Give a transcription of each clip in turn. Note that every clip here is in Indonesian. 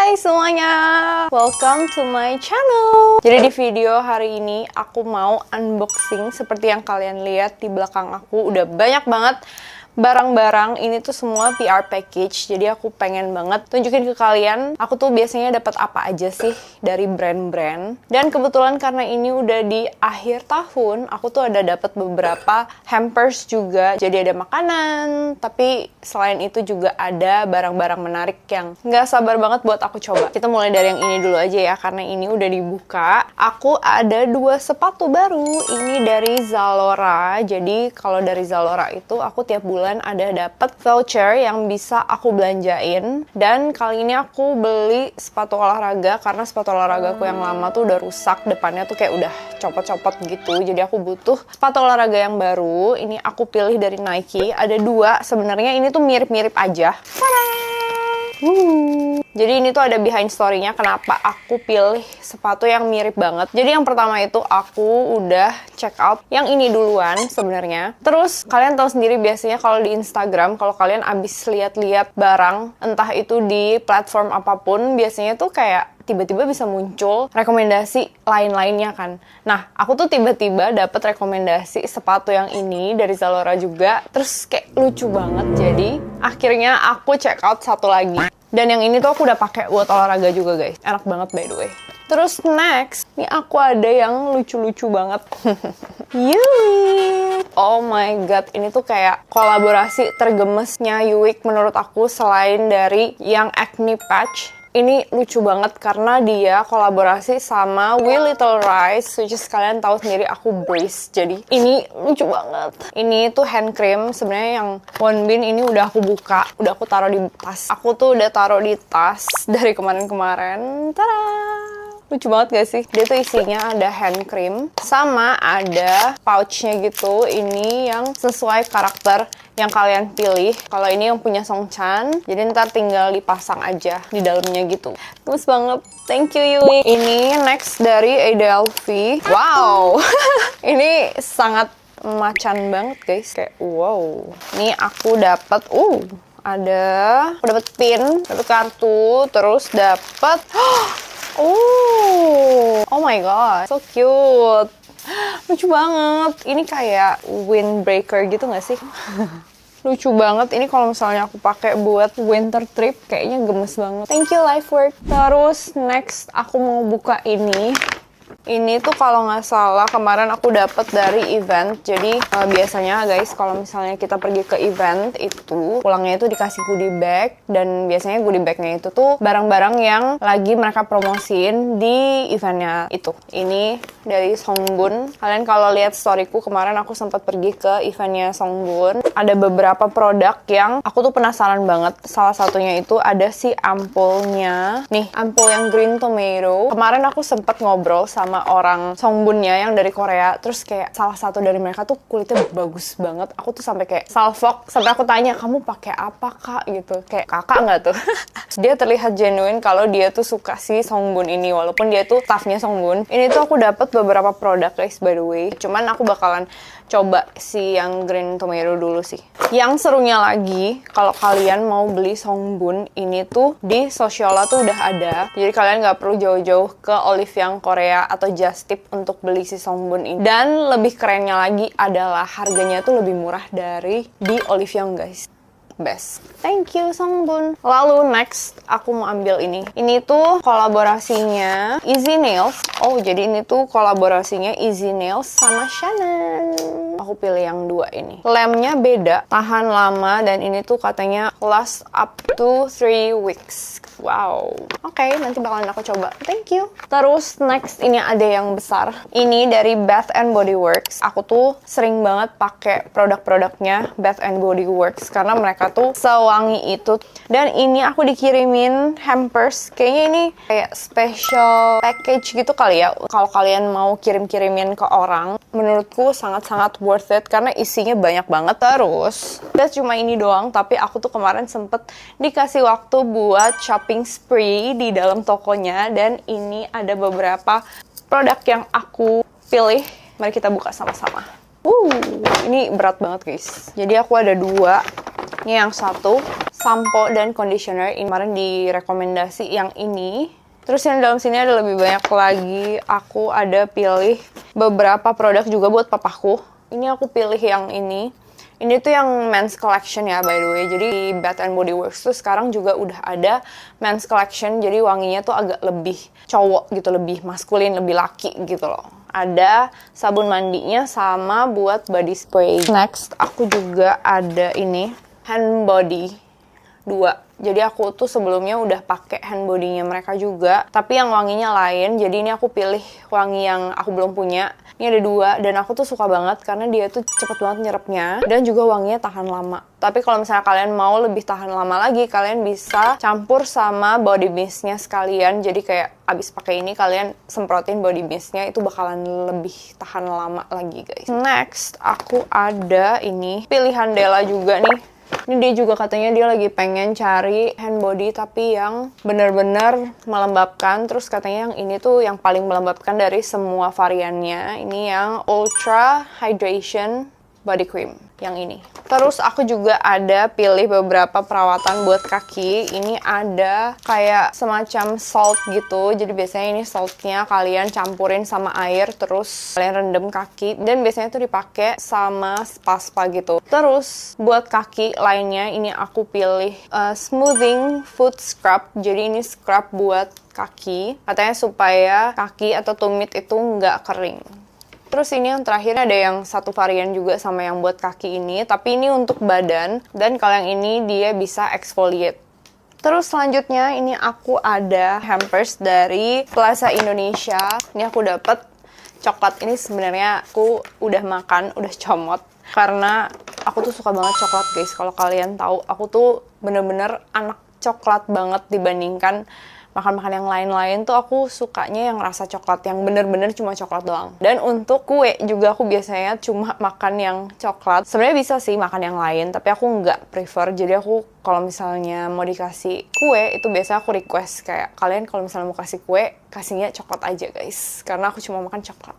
Hai semuanya, welcome to my channel. Jadi di video hari ini aku mau unboxing seperti yang kalian lihat di belakang aku. Udah banyak banget barang-barang, ini tuh semua PR package. Jadi aku pengen banget tunjukin ke kalian aku tuh biasanya dapat apa aja sih dari brand-brand. Dan kebetulan karena ini udah di akhir tahun, aku tuh ada dapat beberapa hampers juga. Jadi ada makanan, tapi selain itu juga ada barang-barang menarik yang nggak sabar banget buat aku coba. Kita mulai dari yang ini dulu aja ya, karena ini udah dibuka. Aku ada 2 sepatu baru, ini dari Zalora. Jadi kalau dari Zalora itu aku tiap bulan ada dapat voucher yang bisa aku belanjain. Dan kali ini aku beli sepatu olahraga karena sepatu olahragaku yang lama tuh udah rusak, depannya tuh kayak udah copot-copot gitu. Jadi aku butuh sepatu olahraga yang baru. Ini aku pilih dari Nike. Ada 2 sebenarnya, ini tuh mirip-mirip aja. Jadi ini tuh ada behind story-nya kenapa aku pilih sepatu yang mirip banget. Jadi yang pertama itu aku udah check out yang ini duluan sebenarnya. Terus kalian tahu sendiri biasanya kalau di Instagram, kalau kalian abis lihat-lihat barang, entah itu di platform apapun, biasanya tuh kayak tiba-tiba bisa muncul rekomendasi lain-lainnya kan. Nah, aku tuh tiba-tiba dapet rekomendasi sepatu yang ini dari Zalora juga. Terus kayak lucu banget. Jadi akhirnya aku check out satu lagi. Dan yang ini tuh aku udah pakai buat olahraga juga guys. Enak banget by the way. Terus next, nih aku ada yang lucu-lucu banget. Yuik! Oh my god, ini tuh kayak kolaborasi tergemesnya Yuik menurut aku selain dari yang acne patch. Ini lucu banget karena dia kolaborasi sama We Little Rice, which is kalian tahu sendiri aku brace. Jadi ini lucu banget. Ini tuh hand cream. Sebenarnya yang Wonbin ini udah aku buka, udah aku taruh di tas. Aku tuh udah taruh di tas dari kemarin-kemarin. Tada! Lucu banget gak sih? Dia tuh isinya ada hand cream sama ada pouchnya gitu. Ini yang sesuai karakter yang kalian pilih. Kalau ini yang punya Songchan, jadi ntar tinggal dipasang aja di dalamnya gitu. Gemes banget. Thank you Yui. Ini next dari Adelphi. Wow, ini sangat macan banget guys. Kayak wow. Ini aku dapat aku dapat pin, dapat kartu, terus dapat oh my god, so cute. Lucu banget. Ini kayak windbreaker gitu gak sih? Lucu banget. Ini kalau misalnya aku pakai buat winter trip, kayaknya gemes banget. Thank you Lifework. Terus next aku mau buka ini. Ini tuh kalau nggak salah kemarin aku dapat dari event. Jadi biasanya guys kalau misalnya kita pergi ke event itu pulangnya itu dikasih goodie bag. Dan biasanya goodie bagnya itu tuh barang-barang yang lagi mereka promosiin di eventnya itu. Ini dari Songbun. Kalian kalau lihat storyku kemarin aku sempat pergi ke eventnya Songbun. Ada beberapa produk yang aku tuh penasaran banget. Salah satunya itu ada si ampulnya. Nih ampul yang green tomato. Kemarin aku sempat ngobrol sama orang Songbunnya yang dari Korea. Terus kayak salah satu dari mereka tuh kulitnya bagus banget. Aku tuh sampai kayak salfok. Sampai aku tanya, kamu pakai apa kak? Gitu. Kayak kakak nggak tuh? Dia terlihat genuine kalau dia tuh suka si Songbun ini. Walaupun dia tuh staffnya Songbun. Ini tuh aku dapat beberapa produk guys by the way. Cuman aku bakalan coba si yang green tomato dulu sih. Yang serunya lagi, kalau kalian mau beli Songbun, ini tuh di Sociala tuh udah ada. Jadi kalian nggak perlu jauh-jauh ke Olive yang Korea atau Just Tip untuk beli si Songbun ini. Dan lebih kerennya lagi adalah harganya tuh lebih murah dari di Olive Young guys. Best. Thank you Songbun. Lalu next aku mau ambil ini. Ini tuh kolaborasinya Easy Nails. Oh jadi ini tuh kolaborasinya Easy Nails sama Shannon. Aku pilih yang 2 ini. Lemnya beda, tahan lama, dan ini tuh katanya last up to 3 weeks. Wow. Oke, nanti bakalan aku coba. Thank you. Terus next ini ada yang besar. Ini dari Bath and Body Works. Aku tuh sering banget pakai produk-produknya Bath and Body Works karena mereka tuh sewangi itu. Dan ini aku dikirimin hampers. Kayaknya ini kayak special package gitu kali ya. Kalau kalian mau kirim-kirimin ke orang, menurutku sangat-sangat worth it karena isinya banyak banget. Terus dan cuma ini doang, tapi aku tuh kemarin sempet dikasih waktu buat shopping spree di dalam tokonya. Dan ini ada beberapa produk yang aku pilih. Mari kita buka sama-sama. Ini berat banget guys. Jadi aku ada 2. Ini yang satu sampo dan conditioner. Ini kemarin direkomendasi yang ini. Terus yang dalam sini ada lebih banyak lagi. Aku ada pilih beberapa produk juga buat papaku. Ini aku pilih yang ini. Ini tuh yang men's collection ya, by the way. Jadi di Bath and Body Works tuh sekarang juga udah ada men's collection. Jadi wanginya tuh agak lebih cowok gitu, lebih maskulin, lebih laki gitu loh. Ada sabun mandinya sama buat body spray. Next, aku juga ada ini hand body 2. Jadi aku tuh sebelumnya udah pakai hand body-nya mereka juga, tapi yang wanginya lain. Jadi ini aku pilih wangi yang aku belum punya. Ini ada 2 dan aku tuh suka banget karena dia tuh cepet banget nyerapnya dan juga wanginya tahan lama. Tapi kalau misalnya kalian mau lebih tahan lama lagi, kalian bisa campur sama body mist-nya sekalian. Jadi kayak abis pakai ini kalian semprotin body mist-nya, itu bakalan lebih tahan lama lagi guys. Next, aku ada ini pilihan Della juga nih. Ini dia juga katanya dia lagi pengen cari hand body tapi yang bener-bener melembabkan. Terus katanya yang ini tuh yang paling melembabkan dari semua variannya. Ini yang Ultra Hydration Body Cream, yang ini. Terus aku juga ada pilih beberapa perawatan buat kaki. Ini ada kayak semacam salt gitu. Jadi biasanya ini saltnya kalian campurin sama air, terus kalian rendam kaki. Dan biasanya tuh dipakai sama spa-spa gitu. Terus buat kaki lainnya ini aku pilih Smoothing Foot Scrub. Jadi ini scrub buat kaki. Katanya supaya kaki atau tumit itu nggak kering. Terus ini yang terakhir ada yang satu varian juga sama yang buat kaki ini, tapi ini untuk badan, dan kalau yang ini dia bisa exfoliate. Terus selanjutnya ini aku ada hampers dari Plaza Indonesia. Ini aku dapet coklat ini, sebenarnya aku udah makan, udah comot. Karena aku tuh suka banget coklat guys, kalau kalian tahu. Aku tuh bener-bener anak coklat banget dibandingkan makan-makan yang lain-lain tuh aku sukanya yang rasa coklat, yang bener-bener cuma coklat doang. Dan untuk kue juga aku biasanya cuma makan yang coklat. Sebenarnya bisa sih makan yang lain, tapi aku nggak prefer. Jadi aku kalau misalnya mau dikasih kue, itu biasanya aku request kayak, kalian kalau misalnya mau kasih kue, kasihnya coklat aja guys. Karena aku cuma makan coklat.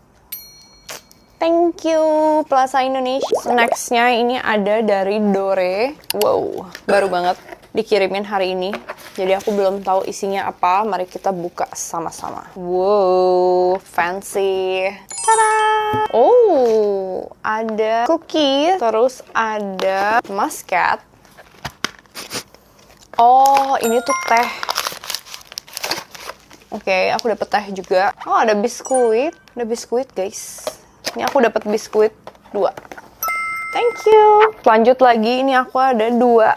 Thank you Plaza Indonesia. Nextnya ini ada dari Dore. Wow, baru banget dikirimin hari ini. Jadi aku belum tahu isinya apa. Mari kita buka sama-sama. Wow, fancy. Tada! Oh, ada cookie, terus ada muscat. Oh, ini tuh teh. Oke, aku dapet teh juga. Oh, ada biskuit. Ada biskuit, guys. Ini aku dapat biskuit 2. Thank you. Lanjut lagi, ini aku ada 2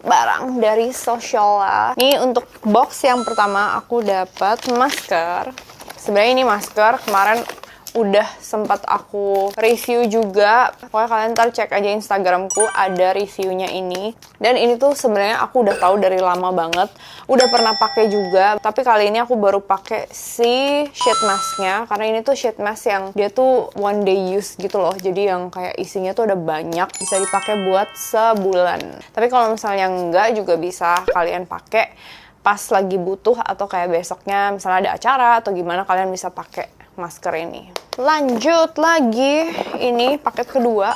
barang dari Sociala. Ini untuk box yang pertama aku dapat masker. Sebenarnya ini masker kemarin udah sempat aku review juga. Pokoknya kalian ntar cek aja Instagramku, ada reviewnya ini. Dan ini tuh sebenarnya aku udah tahu dari lama banget. Udah pernah pakai juga, tapi kali ini aku baru pakai si sheet masknya. Karena ini tuh sheet mask yang dia tuh one day use gitu loh. Jadi yang kayak isinya tuh ada banyak, bisa dipakai buat sebulan. Tapi kalau misalnya enggak juga bisa kalian pakai pas lagi butuh atau kayak besoknya misalnya ada acara atau gimana, kalian bisa pakai masker ini. Lanjut lagi, ini paket kedua.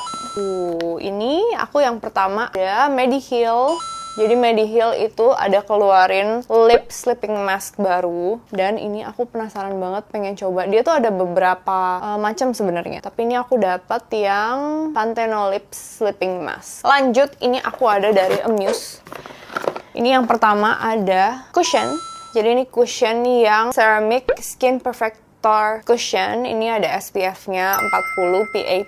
Ini aku yang pertama ada Mediheal. Jadi Mediheal itu ada keluarin lip sleeping mask baru, dan ini aku penasaran banget pengen coba. Dia tuh ada beberapa macam sebenarnya, tapi ini aku dapat yang Pantene lip sleeping mask. Lanjut, ini aku ada dari Amuse. Ini yang pertama ada cushion. Jadi ini cushion yang ceramic skin perfect cushion. Ini ada SPF-nya 40 PA++.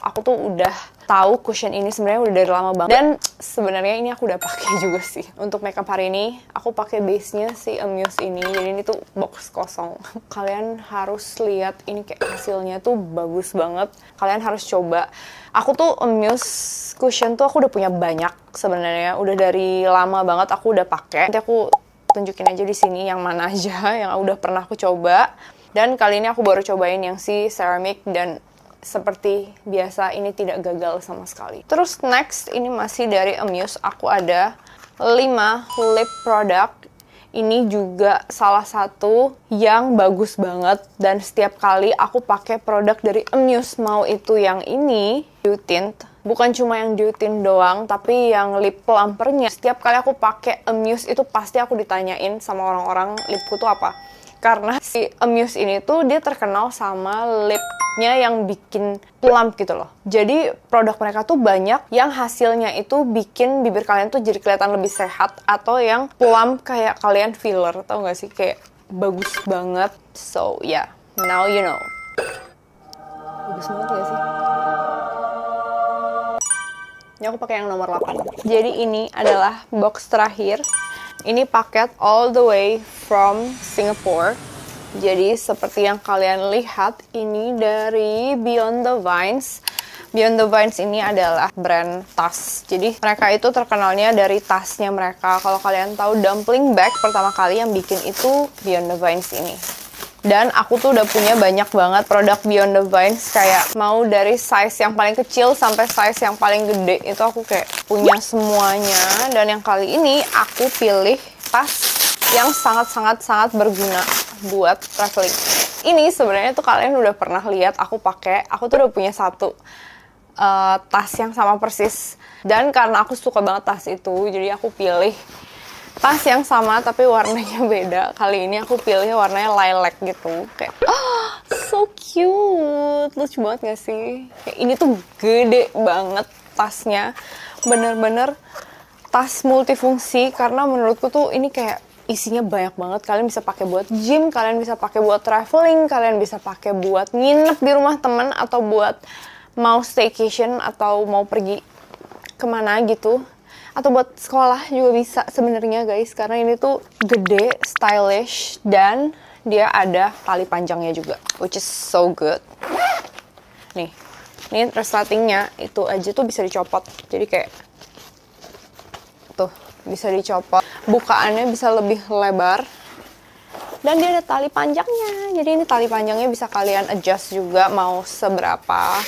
Aku tuh udah tahu cushion ini sebenarnya udah dari lama banget. Dan sebenarnya ini aku udah pakai juga sih. Untuk makeup hari ini, aku pakai base-nya si Amuse ini. Jadi ini tuh box kosong. Kalian harus lihat ini kayak hasilnya tuh bagus banget. Kalian harus coba. Aku tuh Amuse cushion tuh aku udah punya banyak sebenarnya. Udah dari lama banget aku udah pakai. Nanti aku tunjukin aja di sini yang mana aja yang udah pernah aku coba. Dan kali ini aku baru cobain yang si ceramic, dan seperti biasa ini tidak gagal sama sekali. Terus next, ini masih dari Amuse. Aku ada 5 lip product. Ini juga salah satu yang bagus banget, dan setiap kali aku pakai produk dari Amuse, mau itu yang ini Dew Tint Bukan cuma yang dew tint doang, tapi yang lip plumpernya. Setiap kali aku pakai Amuse itu pasti aku ditanyain sama orang-orang lipku tuh apa. Karena si Amuse ini tuh dia terkenal sama lipnya yang bikin plump gitu loh. Jadi produk mereka tuh banyak yang hasilnya itu bikin bibir kalian tuh jadi kelihatan lebih sehat, atau yang plump kayak kalian filler, tau gak sih? Kayak bagus banget. So yeah, now you know. Bagus banget gak sih? Ini aku pakai yang nomor 8. Jadi ini adalah box terakhir. Ini paket all the way from Singapore. Jadi seperti yang kalian lihat, ini dari Beyond the Vines. Beyond the Vines ini adalah brand tas. Jadi mereka itu terkenalnya dari tasnya mereka. Kalau kalian tahu dumpling bag pertama kali yang bikin itu Beyond the Vines ini. Dan aku tuh udah punya banyak banget produk Beyond the Vines, kayak mau dari size yang paling kecil sampai size yang paling gede, itu aku kayak punya semuanya. Dan yang kali ini aku pilih tas yang sangat berguna buat traveling. Ini sebenarnya tuh kalian udah pernah lihat aku pakai. Aku tuh udah punya satu tas yang sama persis. Dan karena aku suka banget tas itu, jadi aku pilih tas yang sama tapi warnanya beda. Kali ini aku pilih warnanya lilac gitu. Kayak, so cute. Lucu banget gak sih? Kayak ini tuh gede banget tasnya. Bener-bener tas multifungsi, karena menurutku tuh ini kayak isinya banyak banget. Kalian bisa pakai buat gym, kalian bisa pakai buat traveling, kalian bisa pakai buat nginep di rumah temen, atau buat mau staycation, atau mau pergi kemana gitu. Atau buat sekolah juga bisa sebenarnya guys, karena ini tuh gede, stylish, dan dia ada tali panjangnya juga, which is so good. Nih, ini resletingnya itu aja tuh bisa dicopot, jadi kayak tuh bisa dicopot, bukaannya bisa lebih lebar, dan dia ada tali panjangnya. Jadi ini tali panjangnya bisa kalian adjust juga mau seberapa.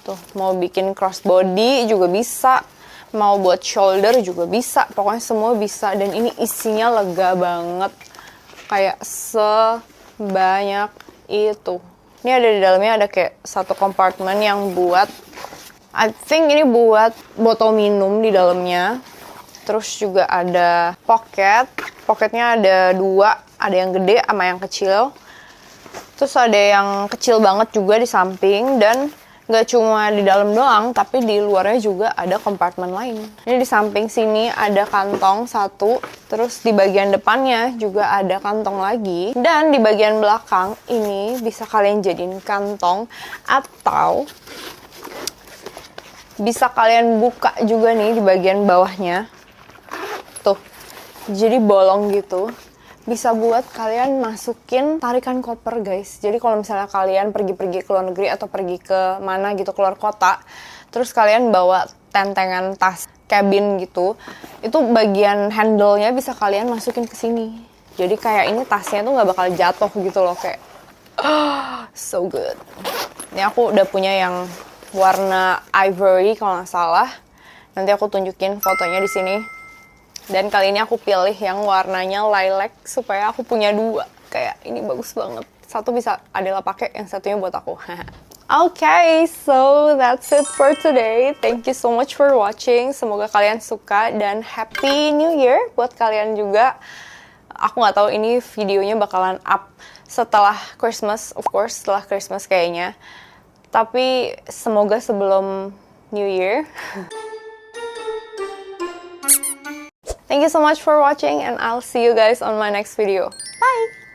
Tuh, mau bikin crossbody juga bisa, mau buat shoulder juga bisa, pokoknya semua bisa. Dan ini isinya lega banget, kayak sebanyak itu. Ini ada di dalamnya ada kayak satu kompartemen yang buat, I think ini buat botol minum di dalamnya. Terus juga ada pocketnya ada dua, ada yang gede sama yang kecil. Terus ada yang kecil banget juga di samping, dan nggak cuma di dalam doang, tapi di luarnya juga ada kompartemen lain. Ini di samping sini ada kantong satu, terus di bagian depannya juga ada kantong lagi, dan di bagian belakang ini bisa kalian jadiin kantong, atau bisa kalian buka juga nih di bagian bawahnya. Tuh, jadi bolong gitu. Bisa buat kalian masukin tarikan koper guys. Jadi kalau misalnya kalian pergi-pergi ke luar negeri atau pergi ke mana gitu, keluar kota, terus kalian bawa tentengan tas cabin gitu, itu bagian handle-nya bisa kalian masukin ke sini. Jadi kayak ini tasnya tuh nggak bakal jatuh gitu loh, kayak so good. Ini aku udah punya yang warna ivory kalau nggak salah. Nanti aku tunjukin fotonya di sini. Dan kali ini aku pilih yang warnanya lilac supaya aku punya dua. Kayak ini bagus banget. Satu bisa Adela pakai, yang satunya buat aku. Okay, so that's it for today. Thank you so much for watching. Semoga kalian suka, dan Happy New Year buat kalian juga. Aku nggak tahu ini videonya bakalan up setelah Christmas, of course, setelah Christmas kayaknya. Tapi semoga sebelum New Year. Thank you so much for watching, and I'll see you guys on my next video. Bye!